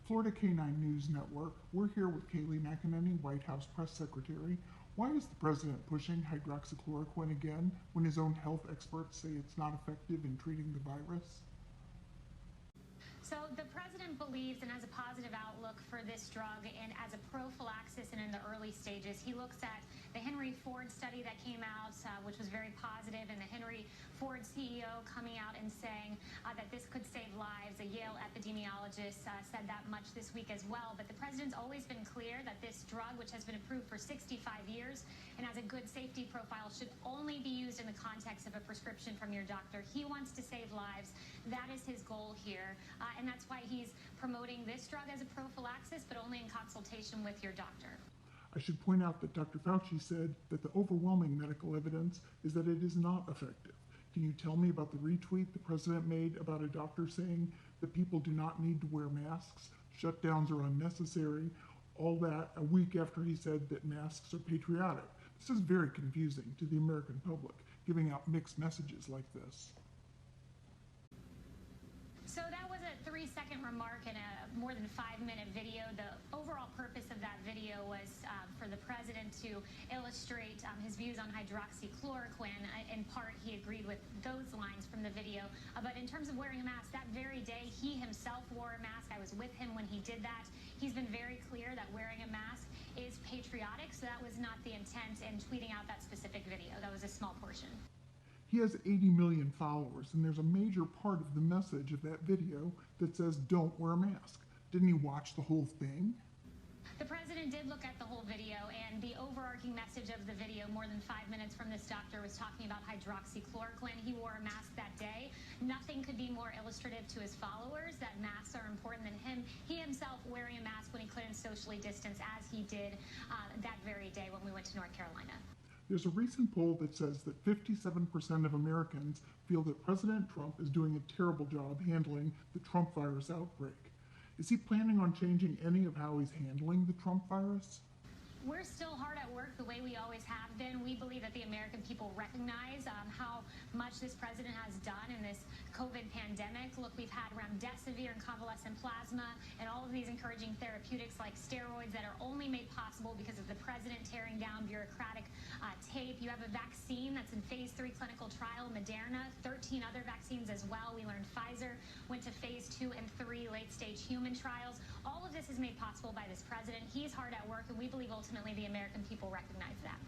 Florida K9 News Network. We're here with Kayleigh White House Press Secretary. Why is the president pushing hydroxychloroquine again when his own health experts say it's not effective in treating the virus? So the president believes and has a positive outlook for this drug, and as a prophylaxis and in the early stages. He looks at the Henry Ford study that came out, which was very positive, and the Henry Ford CEO coming out and saying that this could save lives. A Yale epidemiologist said that much this week as well. But the president's always been clear that this drug, which has been approved for 65 years and has a good safety profile, should only be used in the context of a prescription from your doctor. He wants to save lives. That is his goal here. And that's why he's promoting this drug as a prophylaxis, but only in consultation with your doctor. I should point out that Dr. Fauci said that the overwhelming medical evidence is that it is not effective. Can you tell me about the retweet the president made about a doctor saying that people do not need to wear masks, shutdowns are unnecessary, all that a week after he said that masks are patriotic? This is very confusing to the American public, giving out mixed messages like this. So that was a 3-second remark in a more than 5-minute video. The overall purpose of that video was for the president to illustrate his views on hydroxychloroquine. In part, he agreed with those lines from the video. But in terms of wearing a mask, that very day, he himself wore a mask. I was with him when he did that. He's been very clear that wearing a mask is patriotic, so that was not the intent in tweeting out that specific video. That was a small portion. He has 80 million followers, and there's a major part of the message of that video that says, don't wear a mask. Didn't he watch the whole thing? The president did look at the whole video, and the overarching message of the video, more than 5 minutes from this doctor, was talking about hydroxychloroquine. He wore a mask that day. Nothing could be more illustrative to his followers that masks are important than he himself wearing a mask when he couldn't socially distance, as he did that very day when we went to North Carolina. There's a recent poll that says that 57% of Americans feel that President Trump is doing a terrible job handling the Trump virus outbreak. Is he planning on changing any of how he's handling the Trump virus? We're still hard at work the way we always have been. We believe that the American people recognize how much this president has done in this COVID pandemic. Look, we've had remdesivir and convalescent plasma and all of these encouraging therapeutics like steroids that are only made possible because of the president tearing down bureaucratic tape. You have a vaccine that's in phase 3 clinical trial, Moderna, 13 other vaccines as well. We learned Pfizer went to phase 2 and 3 late-stage human trials. All of this is made possible by this president. He's hard at work, and we believe ultimately the American people recognize that.